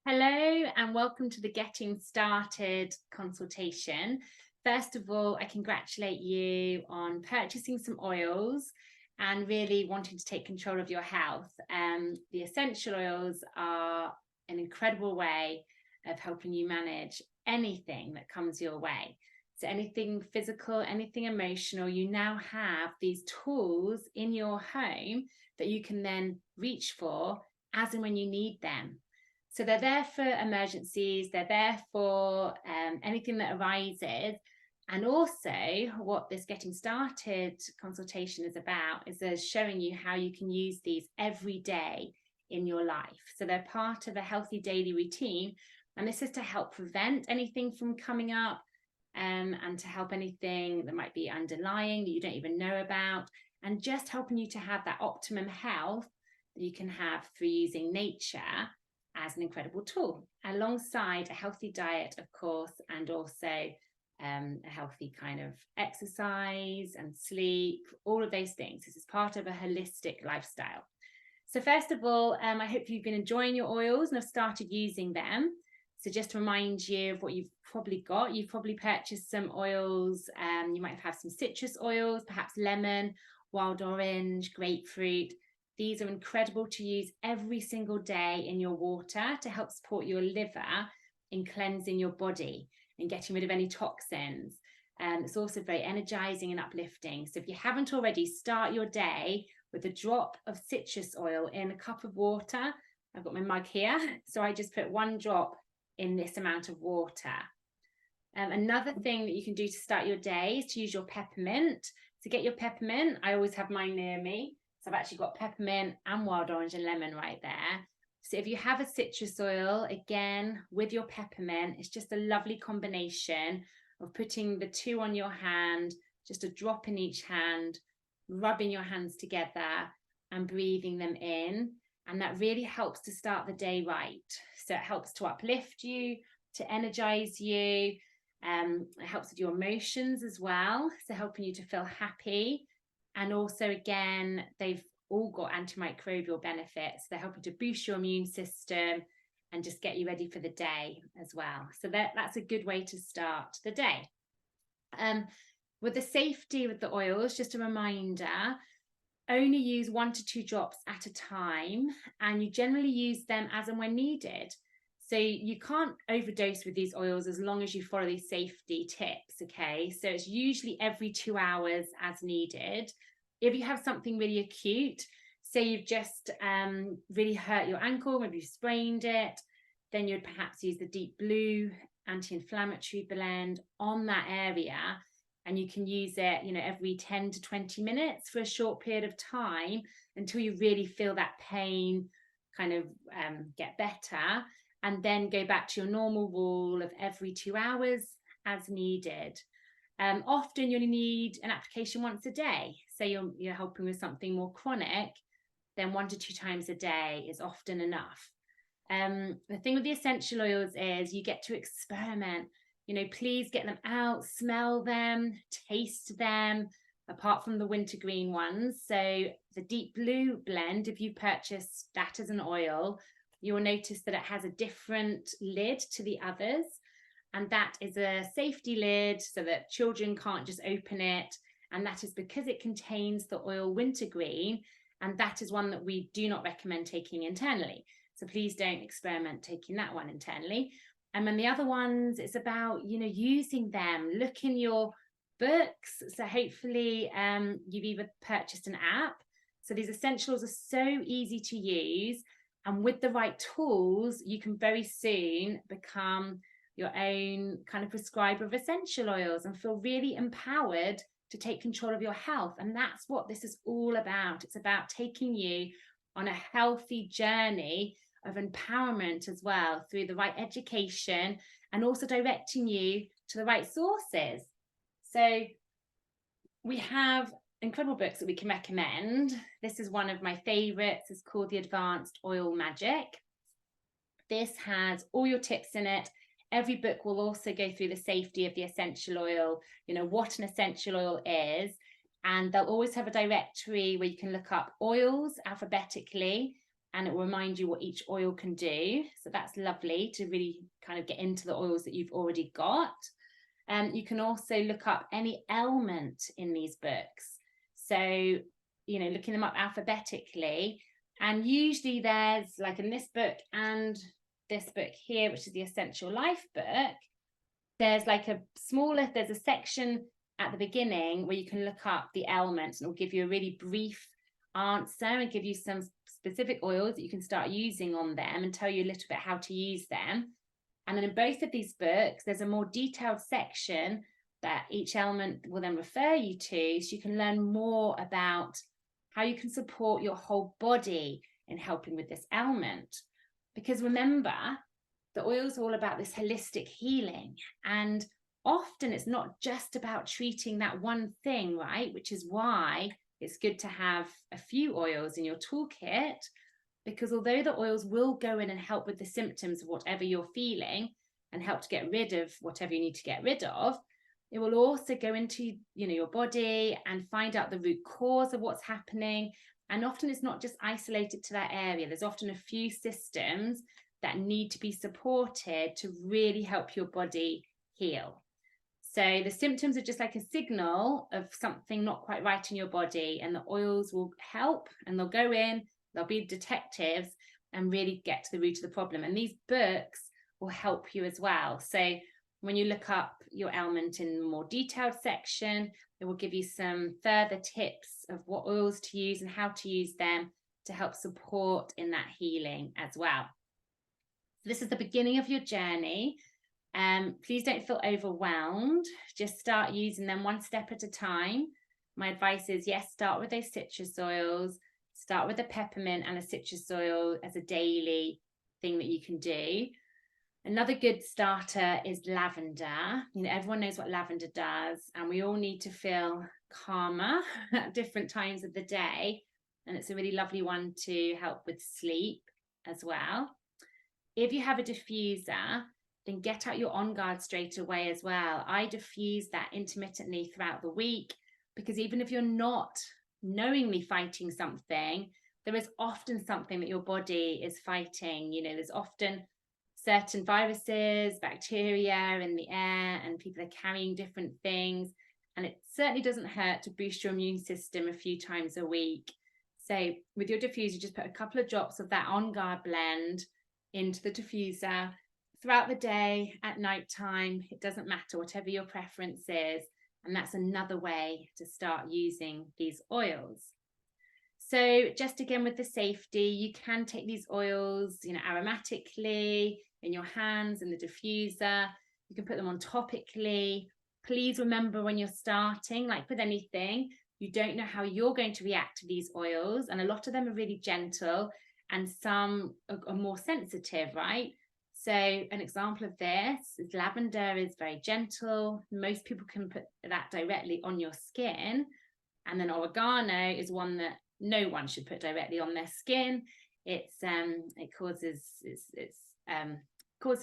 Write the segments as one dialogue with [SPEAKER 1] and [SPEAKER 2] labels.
[SPEAKER 1] Hello and welcome to the Getting Started consultation. First of all, I congratulate you on purchasing some oils and really wanting to take control of your health. The essential oils are an incredible way of helping you manage anything that comes your way. So anything physical, anything emotional, you now have these tools in your home that you can then reach for as and when you need them. So they're there for emergencies, they're there for anything that arises. And also what this Getting Started consultation is about is showing you how you can use these every day in your life. So they're part of a healthy daily routine. And this is to help prevent anything from coming up and to help anything that might be underlying that you don't even know about, and just helping you to have that optimum health that you can have through using nature as an incredible tool, alongside a healthy diet, of course, and also a healthy kind of exercise and sleep, all of those things. This is part of a holistic lifestyle. So first of all, I hope you've been enjoying your oils and have started using them. So just to remind you of what you've probably got, you've probably purchased some oils. You might have some citrus oils, perhaps lemon, wild orange, grapefruit. These are incredible to use every single day in your water to help support your liver in cleansing your body and getting rid of any toxins. It's also very energizing and uplifting. So if you haven't already, start your day with a drop of citrus oil in a cup of water. I've got my mug here, so I just put one drop in this amount of water. Another thing that you can do to start your day is to use your peppermint. To get your peppermint, I always have mine near me. So I've actually got peppermint and wild orange and lemon right there. So if you have a citrus oil, again, with your peppermint, it's just a lovely combination of putting the two on your hand, just a drop in each hand, rubbing your hands together and breathing them in. And that really helps to start the day right. So it helps to uplift you, to energize you. It helps with your emotions as well. So helping you to feel happy. And also, again, they've all got antimicrobial benefits. They're helping to boost your immune system and just get you ready for the day as well. So that's a good way to start the day. With the safety with the oils, just a reminder, only use 1 to 2 drops at a time, and you generally use them as and when needed. So you can't overdose with these oils as long as you follow these safety tips, okay? So it's usually every 2 hours as needed. If you have something really acute, say you've just really hurt your ankle, maybe you've sprained it, then you'd perhaps use the Deep Blue anti-inflammatory blend on that area, and you can use it, every 10 to 20 minutes for a short period of time until you really feel that pain kind of get better. And then go back to your normal rule of every 2 hours as needed. Often you only need an application once a day. So you're helping with something more chronic, then 1 to 2 times a day is often enough. The thing with the essential oils is you get to experiment. Please get them out, smell them, taste them, apart from the wintergreen ones. So the Deep Blue blend, if you purchase that as an oil, you will notice that it has a different lid to the others. And that is a safety lid so that children can't just open it. And that is because it contains the oil wintergreen. And that is one that we do not recommend taking internally. So please don't experiment taking that one internally. And then the other ones, it's about, using them. Look in your books. So hopefully you've either purchased an app. So these essentials are so easy to use. And with the right tools, you can very soon become your own kind of prescriber of essential oils and feel really empowered to take control of your health. And that's what this is all about. It's about taking you on a healthy journey of empowerment as well, through the right education and also directing you to the right sources. So we have incredible books that we can recommend. This is one of my favorites. It's called The Advanced Oil Magic. This has all your tips in it. Every book will also go through the safety of the essential oil, what an essential oil is. And they'll always have a directory where you can look up oils alphabetically and it will remind you what each oil can do. So that's lovely to really kind of get into the oils that you've already got. You can also look up any ailment in these books. So, looking them up alphabetically. And usually there's, like in this book and this book here, which is the Essential Life book, there's a section at the beginning where you can look up the ailments, and it will give you a really brief answer and give you some specific oils that you can start using on them and tell you a little bit how to use them. And then in both of these books, there's a more detailed section that each ailment will then refer you to, so you can learn more about how you can support your whole body in helping with this ailment. Because remember, the oil is all about this holistic healing, and often it's not just about treating that one thing, right? Which is why it's good to have a few oils in your toolkit, because although the oils will go in and help with the symptoms of whatever you're feeling and help to get rid of whatever you need to get rid of, it will also go into your body and find out the root cause of what's happening. And often it's not just isolated to that area. There's often a few systems that need to be supported to really help your body heal. So the symptoms are just like a signal of something not quite right in your body, and the oils will help, and they'll go in, they'll be detectives and really get to the root of the problem. And these books will help you as well. So when you look up your ailment in a more detailed section, it will give you some further tips of what oils to use and how to use them to help support in that healing as well. So this is the beginning of your journey. Please don't feel overwhelmed. Just start using them one step at a time. My advice is, yes, start with those citrus oils. Start with a peppermint and a citrus oil as a daily thing that you can do. Another good starter is lavender. Everyone knows what lavender does, and we all need to feel calmer at different times of the day. And it's a really lovely one to help with sleep as well. If you have a diffuser, then get out your On Guard straight away as well. I diffuse that intermittently throughout the week, because even if you're not knowingly fighting something, there is often something that your body is fighting. There's often certain viruses, bacteria in the air, and people are carrying different things. And it certainly doesn't hurt to boost your immune system a few times a week. So with your diffuser, just put a couple of drops of that On Guard blend into the diffuser throughout the day, at night time. It doesn't matter, whatever your preference is. And that's another way to start using these oils. So just again with the safety, you can take these oils, aromatically in your hands in the diffuser. You can put them on topically. Please remember, when you're starting, like with anything, you don't know how you're going to react to these oils. And a lot of them are really gentle and some are more sensitive, right? So an example of this is lavender is very gentle. Most people can put that directly on your skin. And then oregano is one that no one should put directly on their skin. It causes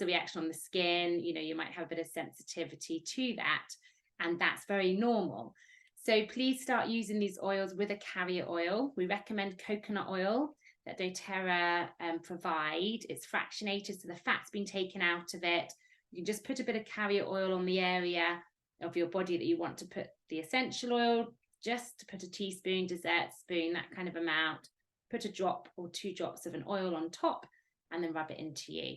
[SPEAKER 1] a reaction on the skin. You might have a bit of sensitivity to that, and that's very normal. So please start using these oils with a carrier oil. We recommend coconut oil that doTERRA provide. It's fractionated, so the fat's been taken out of it. You can just put a bit of carrier oil on the area of your body that you want to put the essential oil. Just put a teaspoon, dessert spoon, that kind of amount. Put a drop or 2 drops of an oil on top, and then rub it into you.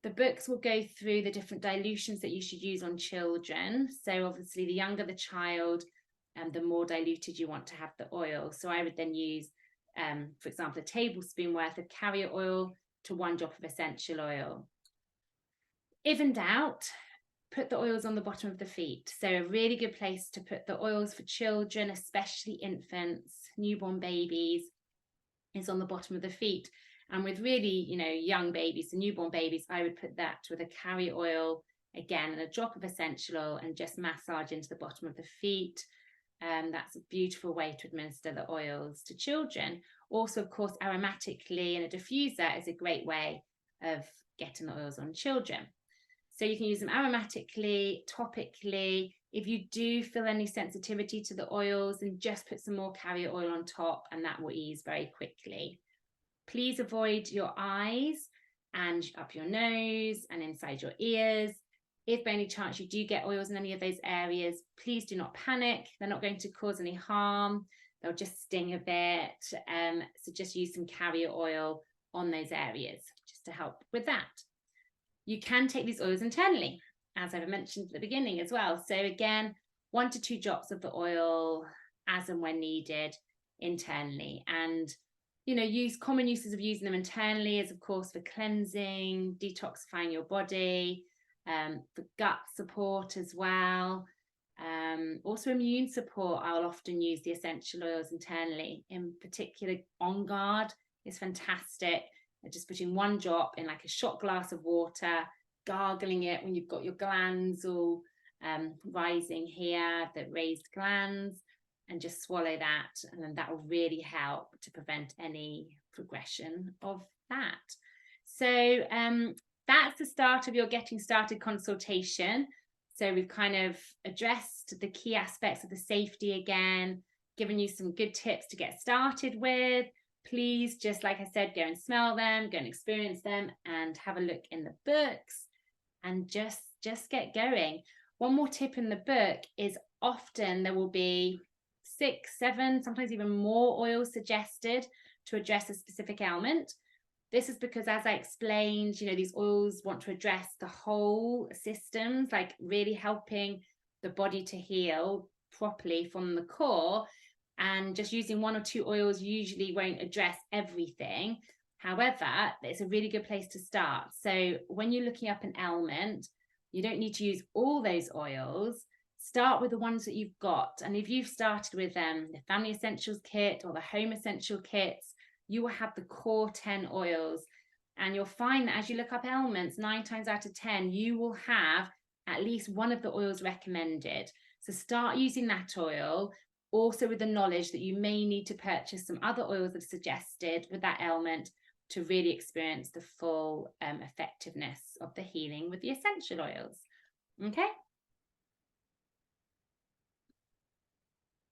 [SPEAKER 1] The books will go through the different dilutions that you should use on children. So obviously the younger the child, the more diluted you want to have the oil. So I would then use, for example, a tablespoon worth of carrier oil to 1 drop of essential oil. If in doubt, put the oils on the bottom of the feet. So a really good place to put the oils for children, especially infants, newborn babies, is on the bottom of the feet. And with really, young babies, the newborn babies, I would put that with a carrier oil, again, and a drop of essential oil, and just massage into the bottom of the feet. That's a beautiful way to administer the oils to children. Also, of course, aromatically in a diffuser is a great way of getting the oils on children. So you can use them aromatically, topically. If you do feel any sensitivity to the oils, then just put some more carrier oil on top, and that will ease very quickly. Please avoid your eyes and up your nose and inside your ears. If by any chance you do get oils in any of those areas, please do not panic. They're not going to cause any harm. They'll just sting a bit. So just use some carrier oil on those areas just to help with that. You can take these oils internally, as I've mentioned at the beginning as well. So again, 1 to 2 drops of the oil as and when needed internally. And common uses of using them internally is, of course, for cleansing, detoxifying your body, for gut support as well. Also immune support, I'll often use the essential oils internally. In particular, On Guard is fantastic. Just putting 1 drop in like a shot glass of water, gargling it when you've got your glands all rising here, the raised glands, and just swallow that, and then that will really help to prevent any progression of that. So that's the start of your Getting Started consultation. So we've kind of addressed the key aspects of the safety again, given you some good tips to get started with. Please, just like I said, go and smell them, go and experience them, and have a look in the books, and just get going. One more tip in the book is often there will be 6, 7, sometimes even more oils suggested to address a specific ailment. This is because, as I explained, these oils want to address the whole systems, like really helping the body to heal properly from the core. And just using 1 or 2 oils usually won't address everything. However, it's a really good place to start. So when you're looking up an ailment, you don't need to use all those oils. Start with the ones that you've got. And if you've started with the Family Essentials kit or the Home Essential kits, you will have the core 10 oils. And you'll find that as you look up ailments, 9 times out of 10, you will have at least one of the oils recommended. So start using that oil, also with the knowledge that you may need to purchase some other oils that are suggested with that ailment to really experience the full effectiveness of the healing with the essential oils. Okay,